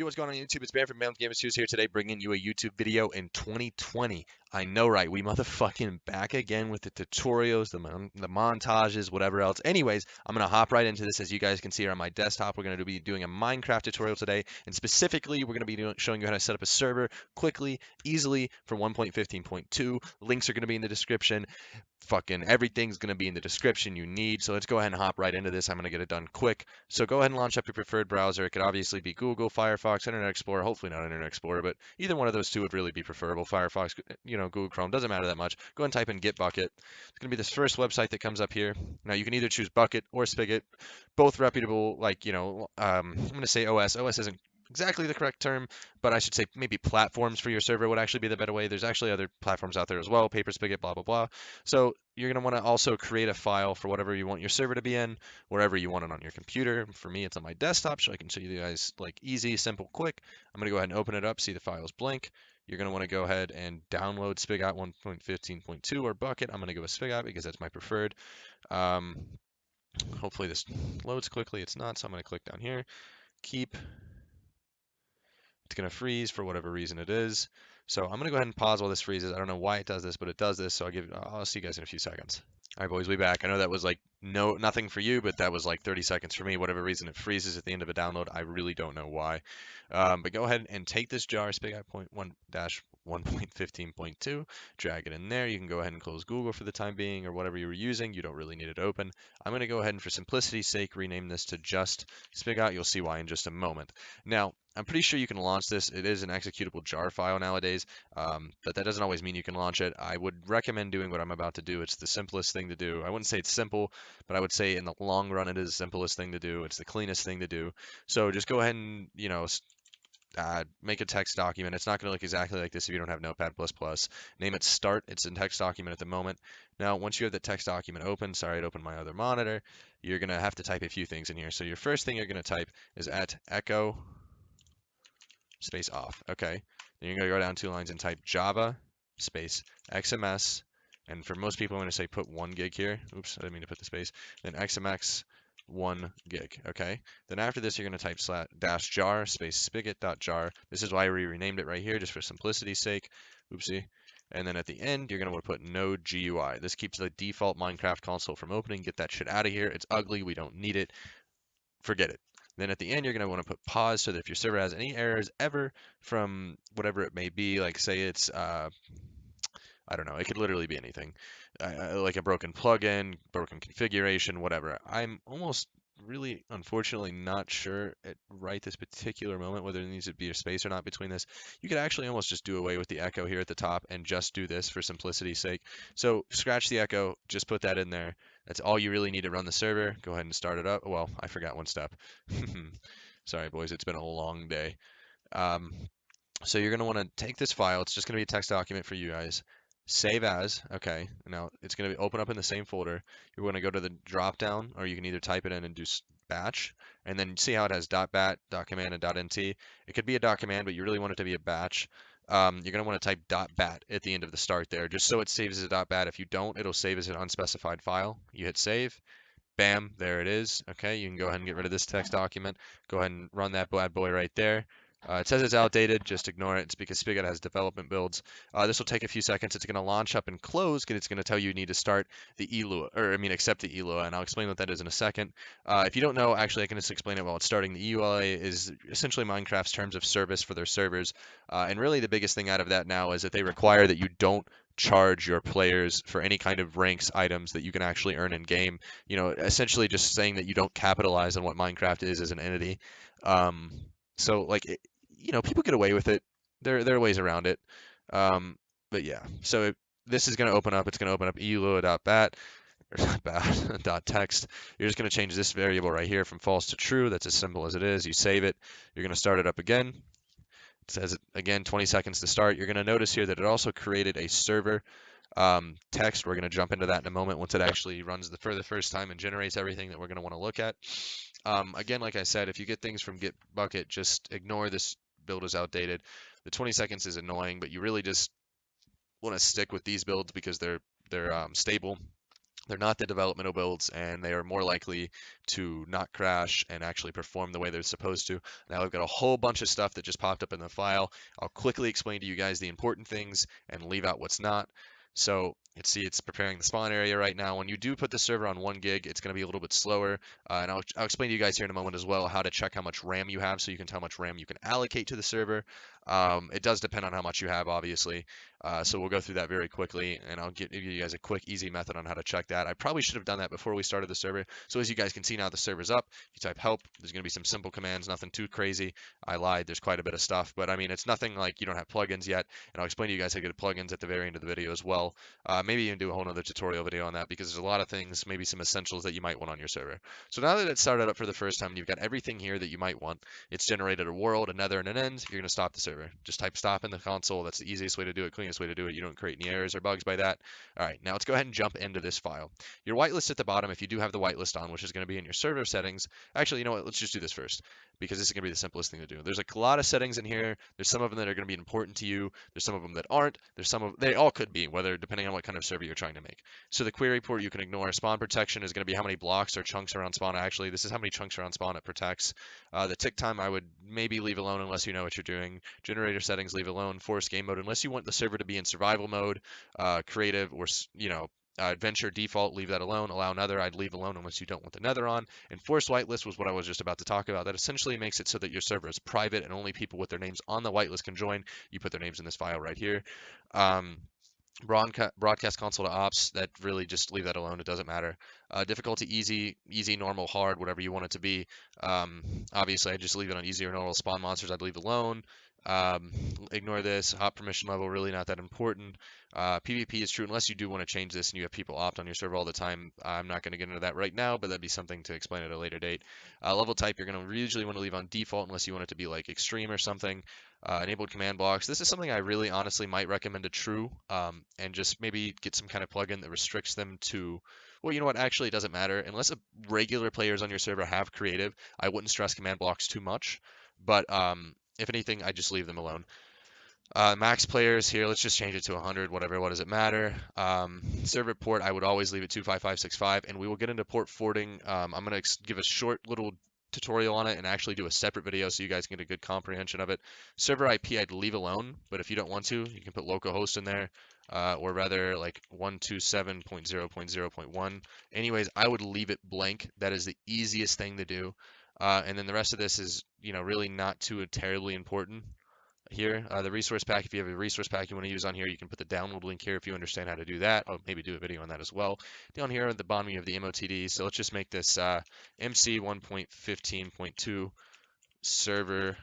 Yo, what's going on YouTube? It's Baron from Balance Gamers News here today, bringing you a YouTube video in 2020. I know, right? We motherfucking back again with the tutorials, the montages, whatever else. Anyways, I'm gonna hop right into this. As you guys can see here on my desktop, we're gonna be doing a Minecraft tutorial today, and specifically, we're gonna be showing you how to set up a server quickly, easily for 1.15.2. Links are gonna be in the description. Fucking everything's going to be in the description you need. So let's go ahead and hop right into this. I'm going to get it done quick. So go ahead and launch up your preferred browser. It could obviously be Google, Firefox, Internet Explorer. Hopefully not Internet Explorer, but either one of those two would really be preferable. Firefox, Google Chrome, doesn't matter that much. Go ahead and type in Git Bucket. It's going to be this first website that comes up here. Now you can either choose Bucket or Spigot, both reputable, I'm going to say OS. OS isn't exactly the correct term, but I should say maybe platforms for your server would actually be the better way. There's actually other platforms out there as well, Paper Spigot, blah, blah, blah. So you're going to want to also create a file for whatever you want your server to be in, wherever you want it on your computer. For me, it's on my desktop, so I can show you guys like easy, simple, quick. I'm going to go ahead and open it up, see the file's blank. You're going to want to go ahead and download Spigot 1.15.2 or Bucket. I'm going to go with Spigot because that's my preferred. Hopefully this loads quickly. It's not, so I'm going to click down here. Keep. It's going to freeze for whatever reason it is. So I'm going to go ahead and pause while this freezes. I don't know why it does this, but it does this. So I'll see you guys in a few seconds. All right, boys, we back. I know that was like nothing for you, but that was like 30 seconds for me. Whatever reason it freezes at the end of a download, I really don't know why. But go ahead and take this jar, Spigot 1.15.2, drag it in there. You can go ahead and close Google for the time being or whatever you were using. You don't really need it open. I'm going to go ahead and for simplicity's sake, rename this to just Spigot. You'll see why in just a moment. Now, I'm pretty sure you can launch this. It is an executable jar file nowadays, but that doesn't always mean you can launch it. I would recommend doing what I'm about to do. It's the simplest thing to do. I wouldn't say it's simple, but I would say in the long run, it is the simplest thing to do. It's the cleanest thing to do. So just go ahead and, make a text document. It's not going to look exactly like this if you don't have Notepad++. Name it Start. It's a text document at the moment. Now, once you have the text document open, sorry, it opened my other monitor, you're going to have to type a few things in here. So your first thing you're going to type is @echo space off. Okay. Then you're going to go down 2 lines and type Java space XMS. And for most people, I'm going to say put 1 gig here. Oops, I didn't mean to put the space. Then XMX 1 gig. Okay. Then after this, you're going to type /jar space spigot.jar. This is why we renamed it right here, just for simplicity's sake. Oopsie. And then at the end, you're going to want to put node GUI. This keeps the default Minecraft console from opening. Get that shit out of here. It's ugly. We don't need it. Forget it. Then at the end, you're going to want to put pause so that if your server has any errors ever from whatever it may be, like say it's, I don't know, it could literally be anything, like a broken plugin, broken configuration, whatever. I'm almost really, unfortunately, not sure at right this particular moment whether there needs to be a space or not between this. You could actually almost just do away with the echo here at the top and just do this for simplicity's sake. So scratch the echo, just put that in there. That's all you really need to run the server. Go ahead and start it up. Well, I forgot one step. Sorry, boys. It's been a long day. So you're going to want to take this file. It's just going to be a text document for you guys. Save as. Okay. Now it's going to be open up in the same folder. You're going to go to the drop down, or you can either type it in and do batch, and then see how it has .bat, .command, and .nt. It could be a .command, but you really want it to be a batch. You're going to want to type .bat at the end of the start there, just so it saves as a .bat. If you don't, it'll save as an unspecified file. You hit save. Bam, there it is. Okay, you can go ahead and get rid of this text document. Go ahead and run that bad boy right there. It says it's outdated. Just ignore it. It's because Spigot has development builds. This will take a few seconds. It's going to launch up and close, and it's going to tell you need to start the ELUA, accept the ELUA, and I'll explain what that is in a second. If you don't know, actually, I can just explain it while it's starting. The ELUA is essentially Minecraft's terms of service for their servers, and really the biggest thing out of that now is that they require that you don't charge your players for any kind of ranks items that you can actually earn in game. Essentially just saying that you don't capitalize on what Minecraft is as an entity. So like, people get away with it. There are ways around it. But yeah, so this is going to open up. It's going to open up elua.bat or bat .text. You're just going to change this variable right here from false to true. That's as simple as it is. You save it. You're going to start it up again. It says again 20 seconds to start. You're going to notice here that it also created a server text. We're going to jump into that in a moment once it actually runs for the first time and generates everything that we're going to want to look at. Again, like I said, if you get things from Git Bucket, just ignore this build is outdated. The 20 seconds is annoying, but you really just want to stick with these builds because they're stable. They're not the developmental builds, and they are more likely to not crash and actually perform the way they're supposed to. Now I've got a whole bunch of stuff that just popped up in the file. I'll quickly explain to you guys the important things and leave out what's not. So let's see, it's preparing the spawn area right now. When you do put the server on 1 gig, it's going to be a little bit slower. And I'll explain to you guys here in a moment as well how to check how much RAM you have so you can tell how much RAM you can allocate to the server. It does depend on how much you have, obviously. So we'll go through that very quickly, and I'll give you guys a quick, easy method on how to check that. I probably should have done that before we started the server. So as you guys can see now, the server's up. You type help. There's going to be some simple commands, nothing too crazy. I lied. There's quite a bit of stuff, but I mean, it's nothing like you don't have plugins yet. And I'll explain to you guys how to get plugins at the very end of the video as well. Maybe even do a whole other tutorial video on that because there's a lot of things, maybe some essentials that you might want on your server. So now that it's started up for the first time, and you've got everything here that you might want. It's generated a world, a nether, and an end. You're going to stop the server. Just type stop in the console. That's the easiest way to do it, cleanest way to do it. You don't create any errors or bugs by that. All right, now let's go ahead and jump into this file. Your whitelist at the bottom, if you do have the whitelist on, which is going to be in your server settings. Actually, you know what? Let's just do this first because this is going to be the simplest thing to do. There's a lot of settings in here. There's some of them that are going to be important to you. There's some of them that aren't. They all could be, whether depending on what kind of server you're trying to make. So the query port you can ignore. Spawn protection is going to be how many blocks or chunks are on spawn. Actually, this is how many chunks are on spawn it protects. The tick time I would maybe leave alone unless you know what you're doing. Generator settings leave alone. Force game mode unless you want the server to be in survival mode, creative, or adventure default, leave that alone. Allow nether, I'd leave alone unless you don't want the nether on. And forced whitelist was what I was just about to talk about. That essentially makes it so that your server is private and only people with their names on the whitelist can join. You put their names in this file right here. Broadcast console to ops, that really just leave that alone. It doesn't matter. Difficulty easy, normal, hard, whatever you want it to be. Obviously, I just leave it on easy or normal. Spawn monsters, I'd leave alone. Um, Ignore this. Op permission level, really not that important. PvP is true unless you do want to change this and you have people opt on your server all the time. I'm not going to get into that right now, but that'd be something to explain at a later date. Level type, you're going to usually want to leave on default unless you want it to be like extreme or something. Enabled command blocks. This is something I really honestly might recommend a true, and just maybe get some kind of plugin that restricts them to, well, you know what, actually it doesn't matter. Unless regular players on your server have creative, I wouldn't stress command blocks too much. But if anything, I just leave them alone. Max players here, let's just change it to 100, whatever, what does it matter? Server port, I would always leave it 25565, and we will get into port forwarding. I'm going to give a short little tutorial on it and actually do a separate video so you guys can get a good comprehension of it. Server IP I'd leave alone, but if you don't want to, you can put localhost in there, or rather like 127.0.0.1. Anyways, I would leave it blank. That is the easiest thing to do. And then the rest of this is, really not too terribly important here. The resource pack, if you have a resource pack you want to use on here, you can put the download link here if you understand how to do that. I'll maybe do a video on that as well. Down here at the bottom you have the MOTD. So let's just make this MC 1.15.2 server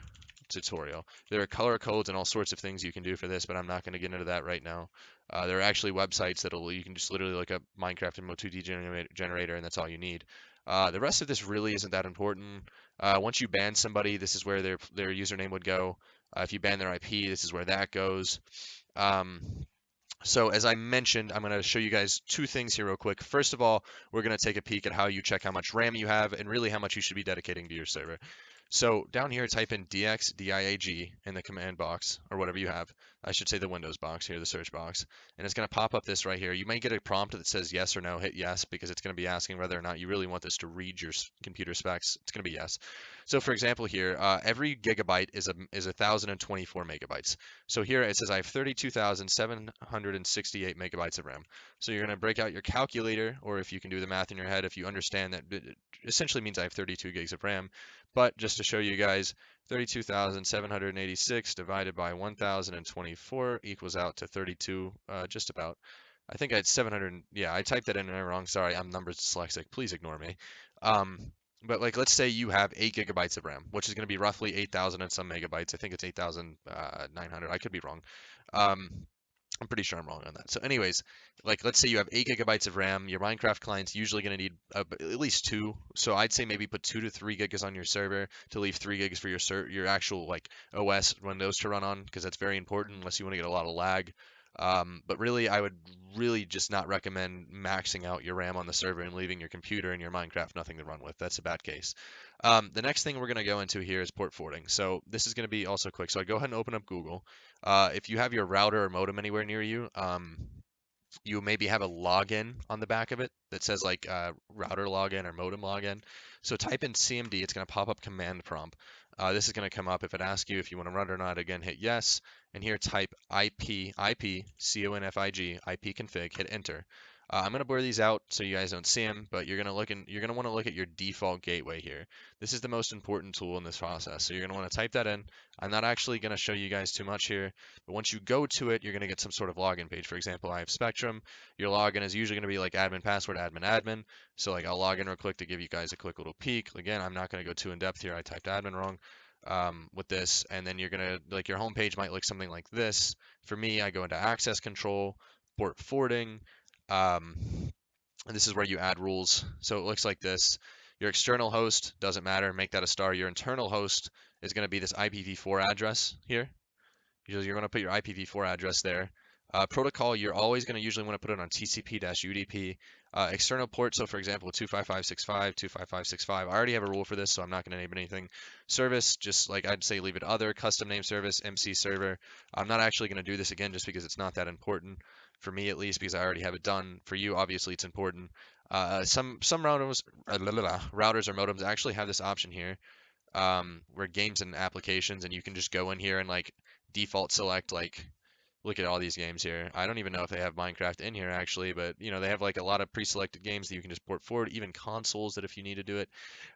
tutorial. There are color codes and all sorts of things you can do for this, but I'm not going to get into that right now. There are actually websites you can just literally look up Minecraft MOTD generator, and that's all you need. The rest of this really isn't that important. Once you ban somebody, this is where their username would go. If you ban their IP, this is where that goes. So as I mentioned, I'm going to show you guys two things here real quick. First of all, we're going to take a peek at how you check how much RAM you have and really how much you should be dedicating to your server. So down here, type in DXDIAG in the command box, or whatever you have. I should say the Windows box here, the search box. And it's going to pop up this right here. You may get a prompt that says yes or no. Hit yes, because it's going to be asking whether or not you really want this to read your computer specs. It's going to be yes. So for example here, every gigabyte is 1,024 megabytes. So here it says I have 32,768 megabytes of RAM. So you're going to break out your calculator, or if you can do the math in your head, if you understand that it essentially means I have 32 gigs of RAM. But just to show you guys, 32,786 divided by 1,024 equals out to 32, just about. I think I had 700, yeah, I typed that in there wrong. Sorry, I'm numbers dyslexic. Please ignore me. But like, let's say you have 8 gigabytes of RAM, which is going to be roughly 8,000 and some megabytes. I think it's 8,900. I could be wrong. I'm pretty sure I'm wrong on that. So anyways, like let's say you have 8 gigabytes of RAM, your Minecraft client's usually going to need at least 2. So I'd say maybe put 2 to 3 gigs on your server to leave 3 gigs for your actual like OS Windows to run on, because that's very important unless you want to get a lot of lag. But really, I would really just not recommend maxing out your RAM on the server and leaving your computer and your Minecraft nothing to run with. That's a bad case. The next thing we're going to go into here is port forwarding. So this is going to be also quick. So I go ahead and open up Google. If you have your router or modem anywhere near you, you maybe have a login on the back of it that says like router login or modem login. So type in CMD, it's going to pop up command prompt. This is going to come up if it asks you if you want to run it or not. Again, hit yes, and here type IP CONFIG IP config. Hit enter. I'm going to blur these out so you guys don't see them, but you're going to want to look at your default gateway here. This is the most important tool in this process. So you're going to want to type that in. I'm not actually going to show you guys too much here, but once you go to it, you're going to get some sort of login page. For example, I have Spectrum. Your login is usually going to be like admin password, admin, admin. So like I'll log in real quick to give you guys a quick little peek. Again, I'm not going to go too in depth here. I typed admin wrong with this, and then you're going to like your home page might look something like this. For me, I go into access control, port forwarding. Um, and this is where you add rules. So it looks like this. Your external host doesn't matter. Make that a star. Your internal host is going to be this IPv4 address here. You're going to put your IPv4 address there. Protocol, you're always going to usually want to put it on TCP-UDP. External port, so for example, 25565, 25565. I already have a rule for this, so I'm not going to name anything. Service, just like I'd say leave it other, custom name service, MC server. I'm not actually going to do this again just because it's not that important, for me at least, because I already have it done. For you, obviously, it's important. Some routers or modems actually have this option here where games and applications, and you can just go in here and like default select like look at all these games here. I don't even know if they have Minecraft in here actually, but you know, they have like a lot of pre-selected games that you can just port forward, even consoles that if you need to do it.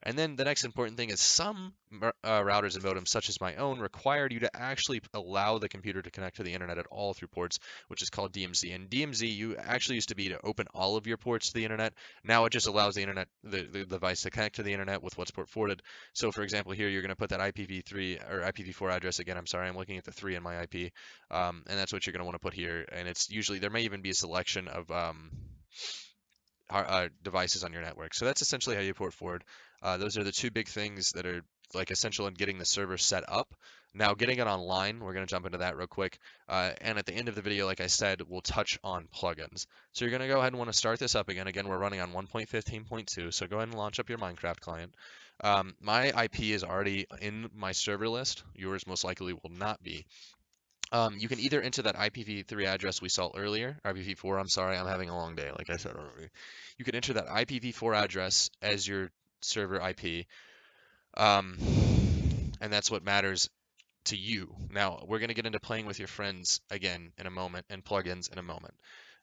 And then the next important thing is some routers and modems, such as my own, require you to actually allow the computer to connect to the internet at all through ports, which is called DMZ. And DMZ, you actually used to be to open all of your ports to the internet. Now it just allows the internet, the device to connect to the internet with what's port forwarded. So for example, here you're going to put that IPv3 or IPv4 address again. I'm sorry, I'm looking at the 3 in my IP. And that's what you're going to want to put here. And it's usually, there may even be a selection of devices on your network. So that's essentially how you port forward. Those are the two big things that are like essential in getting the server set up. Now, getting it online, we're going to jump into that real quick. And at the end of the video, like I said, we'll touch on plugins. So you're going to go ahead and want to start this up again. Again, we're running on 1.15.2, so go ahead and launch up your Minecraft client. My IP is already in my server list. Yours most likely will not be. You can either enter that IPv3 address we saw earlier, IPv4, I'm sorry, I'm having a long day, like I said earlier. You can enter that IPv4 address as your server IP, um, and that's what matters to you. Now, we're going to get into playing with your friends again in a moment, and plugins in a moment.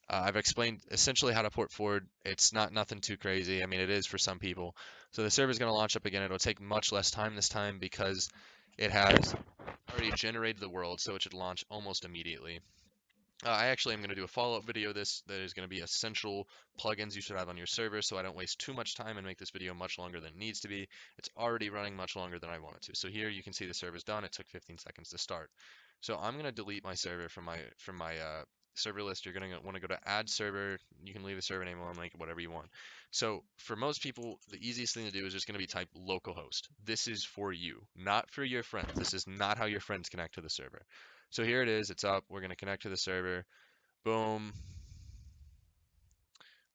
I've explained essentially how to port forward. It's not nothing too crazy. I mean, it is for some people. So the server is going to launch up again. It'll take much less time this time because it has already generated the world, so it should launch almost immediately. I actually am going to do a follow-up video of this that is going to be essential plugins you should have on your server so I don't waste too much time and make this video much longer than it needs to be. It's already running much longer than I want it to. So here you can see the server's done. It took 15 seconds to start. So I'm going to delete my server from my server list. You're going to want to go to add server. You can leave the server name alone, make it whatever you want. So for most people, the easiest thing to do is just going to be type localhost. This is for you, not for your friends. This is not how your friends connect to the server. So here it is, it's up. We're going to connect to the server. Boom.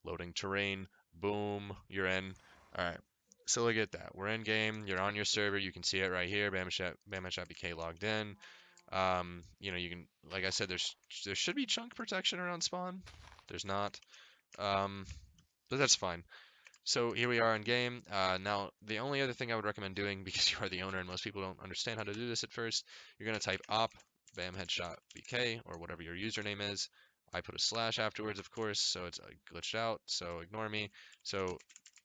Loading terrain. Boom. You're in. All right. So look at that. We're in game. You're on your server. You can see it right here. BK logged in. You know, you can, like I said, there should be chunk protection around spawn. There's not. But that's fine. So here we are in game. Now, the only other thing I would recommend doing, because you are the owner and most people don't understand how to do this at first, you're going to type op bam headshot bk or whatever your username is. I put a slash afterwards, of course, so it's glitched out, so ignore me. So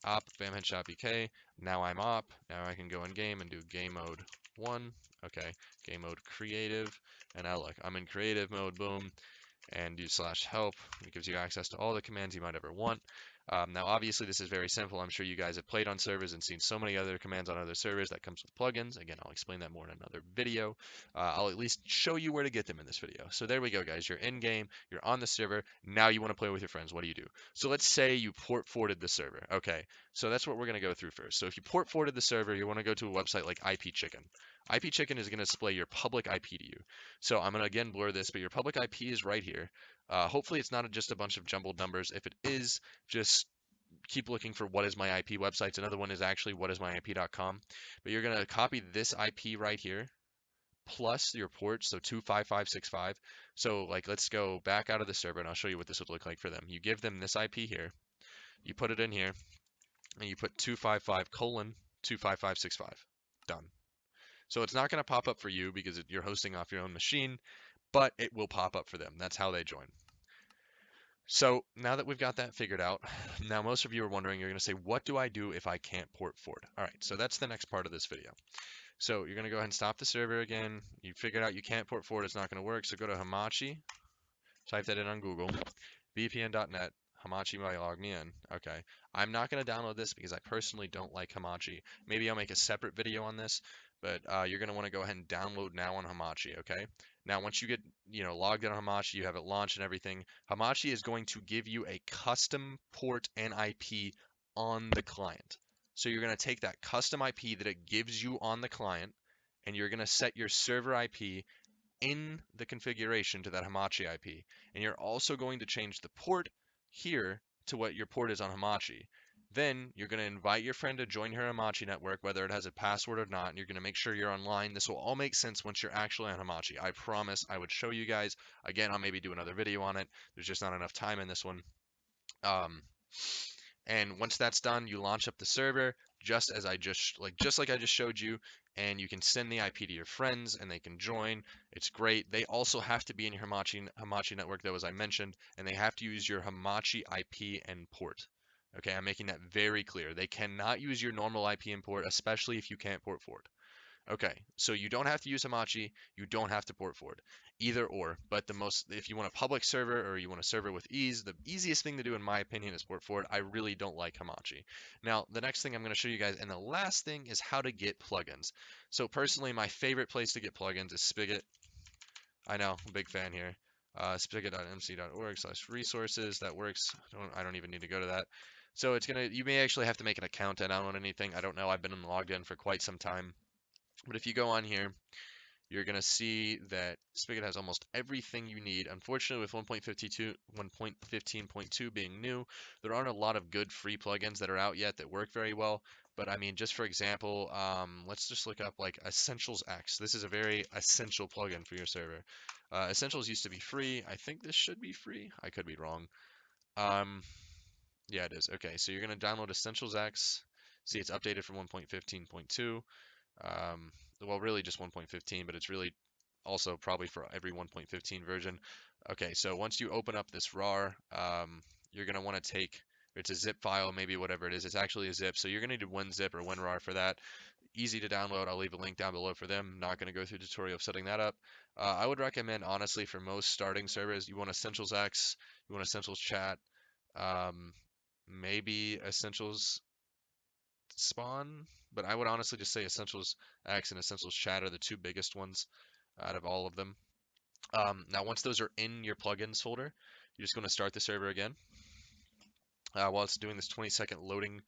op bam headshot bk. Now I'm op. Now I can go in game and do game mode 1. Okay, game mode creative. And now look, I'm in creative mode, boom, and do slash help. It gives you access to all the commands you might ever want. Now, obviously, this is very simple. I'm sure you guys have played on servers and seen so many other commands on other servers that comes with plugins. Again, I'll explain that more in another video. I'll at least show you where to get them in this video. So there we go, guys. You're in game. You're on the server. Now you want to play with your friends. What do? So let's say you port forwarded the server. Okay, so that's what we're going to go through first. So if you port forwarded the server, you want to go to a website like IP Chicken. IP Chicken is going to display your public IP to you. So I'm going to again blur this, but your public IP is right here. Hopefully it's not just a bunch of jumbled numbers. If it is, just keep looking for what is my IP websites. Another one is actually whatismyip.com. But you're going to copy this IP right here, plus your port, so 25565. So like let's go back out of the server and I'll show you what this would look like for them. You give them this IP here, you put it in here, and you put 255 colon 25565. Done. So it's not going to pop up for you because you're hosting off your own machine, but it will pop up for them. That's how they join. So now that we've got that figured out, now most of you are wondering, you're going to say, what do I do if I can't port forward? All right, so that's the next part of this video. So you're going to go ahead and stop the server again. You figured out you can't port forward, it's not going to work. So go to Hamachi, type that in on Google, vpn.net, Hamachi might log me in. Okay, I'm not going to download this because I personally don't like Hamachi. Maybe I'll make a separate video on this, but you're going to want to go ahead and download now on Hamachi, okay? Now, once you get, logged in on Hamachi, you have it launched and everything, Hamachi is going to give you a custom port and IP on the client. So you're going to take that custom IP that it gives you on the client, and you're going to set your server IP in the configuration to that Hamachi IP. And you're also going to change the port here to what your port is on Hamachi. Then you're going to invite your friend to join your Hamachi network, whether it has a password or not, and you're going to make sure you're online. This will all make sense once you're actually on Hamachi. I promise I would show you guys. Again, I'll maybe do another video on it. There's just not enough time in this one. And once that's done, you launch up the server just as just like I just showed you, and you can send the IP to your friends and they can join. It's great. They also have to be in your Hamachi network though, as I mentioned, and they have to use your Hamachi IP and port. Okay, I'm making that very clear. They cannot use your normal IP and port, especially if you can't port forward. Okay, so you don't have to use Hamachi, you don't have to port forward, either or. But if you want a public server or you want a server with ease, the easiest thing to do in my opinion is port forward. I really don't like Hamachi. Now, the next thing I'm going to show you guys, and the last thing is how to get plugins. So personally, my favorite place to get plugins is Spigot. I know, I'm a big fan here. Spigot.mc.org/resources. That works. I don't even need to go to that. So you may actually have to make an account to download anything. I don't know. I've been logged in for quite some time. But if you go on here, you're going to see that Spigot has almost everything you need. Unfortunately, with 1.15.2 being new, there aren't a lot of good free plugins that are out yet that work very well. But I mean, just for example, let's just look up like Essentials X. This is a very essential plugin for your server. Essentials used to be free. I think this should be free. I could be wrong. Yeah, it is. Okay, so you're going to download Essentials X. See, it's updated from 1.15.2. Well, really just 1.15, but it's really also probably for every 1.15 version. Okay, so once you open up this RAR, you're going to want to it's a zip file, maybe whatever it is. It's actually a zip, so you're going to need WinZip or WinRAR for that. Easy to download. I'll leave a link down below for them. Not going to go through a tutorial of setting that up. I would recommend, honestly, for most starting servers, you want Essentials X, you want Essentials Chat, maybe Essentials Spawn, but I would honestly just say Essentials X and Essentials Chat are the two biggest ones out of all of them. Now, once those are in your plugins folder, you're just going to start the server again. While it's doing this 20-second loading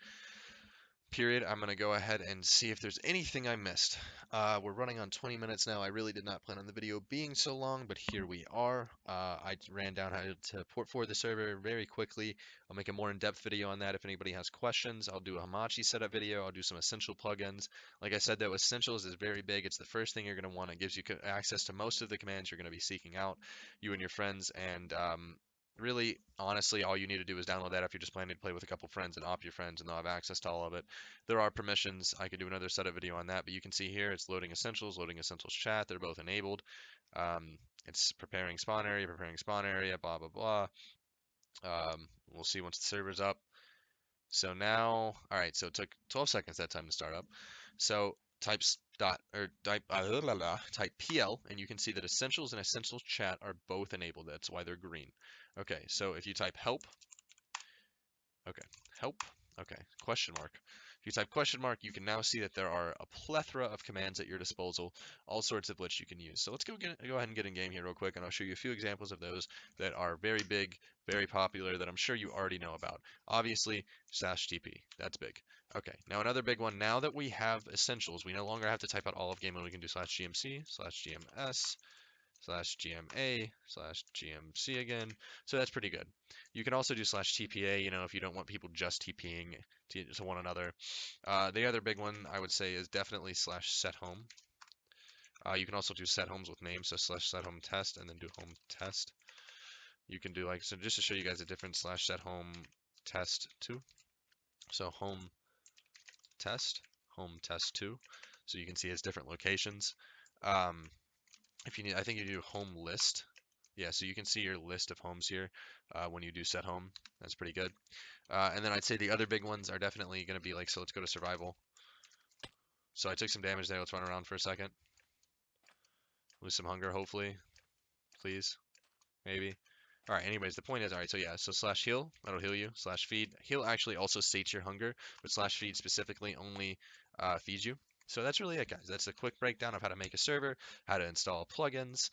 period, I'm going to go ahead and see if there's anything I missed. We're running on 20 minutes now. I really did not plan on the video being so long, but here we are. I ran down how to port forward the server very quickly. I'll make a more in-depth video on that if anybody has questions. I'll do a Hamachi setup video. I'll do some essential plugins. Like I said, though, Essentials is very big. It's the first thing you're going to want. It gives you access to most of the commands you're going to be seeking out, you and your friends, and really, honestly, all you need to do is download that if you're just planning to play with a couple friends and opt your friends, and they'll have access to all of it. There are permissions. I could do another setup video on that, but you can see here it's loading Essentials Chat. They're both enabled. It's preparing spawn area, blah, blah, blah. We'll see once the server's up. So now, all right, so it took 12 seconds that time to start up. So type PL, and you can see that Essentials and Essentials Chat are both enabled. That's why they're green. Okay, so if you type help, question mark. If you type question mark, you can now see that there are a plethora of commands at your disposal, all sorts of which you can use. So let's go ahead and get in game here real quick, and I'll show you a few examples of those that are very big, very popular, that I'm sure you already know about. Obviously, /TP, that's big. Okay, now another big one, now that we have Essentials, we no longer have to type out all of game, and we can do /GMC, /GMS, /GMA/GMC again. So that's pretty good. You can also do /TPA, if you don't want people just TPing to one another. The other big one I would say is definitely /sethome. You can also do set homes with names, so slash set home test and then do home test. You can do like, so just to show you guys the difference, slash set home test 2. So home test 2. So you can see it's different locations. Um, if you need, I think you do home list. Yeah, so you can see your list of homes here when you do set home. That's pretty good. And then I'd say the other big ones are definitely going to be like, so let's go to survival. So I took some damage there. Let's run around for a second. Lose some hunger, hopefully. Please. Maybe. All right, anyways, the point is, all right, so yeah, so slash heal, that'll heal you. Slash feed. Heal actually also sates your hunger, but slash feed specifically only feeds you. So that's really it, guys. That's a quick breakdown of how to make a server, how to install plugins,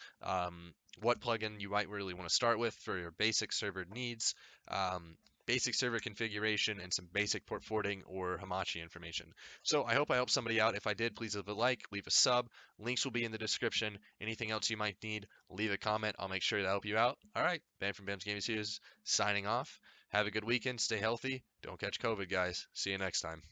what plugin you might really want to start with for your basic server needs, um, basic server configuration, and some basic port forwarding or Hamachi information. So I hope I helped somebody out. If I did, please leave a like, leave a sub. Links will be in the description. Anything else you might need, leave a comment. I'll make sure to help you out. All right, Ben from Bam's Gaming Studios signing off. Have a good weekend. Stay healthy. Don't catch COVID, guys. See you next time.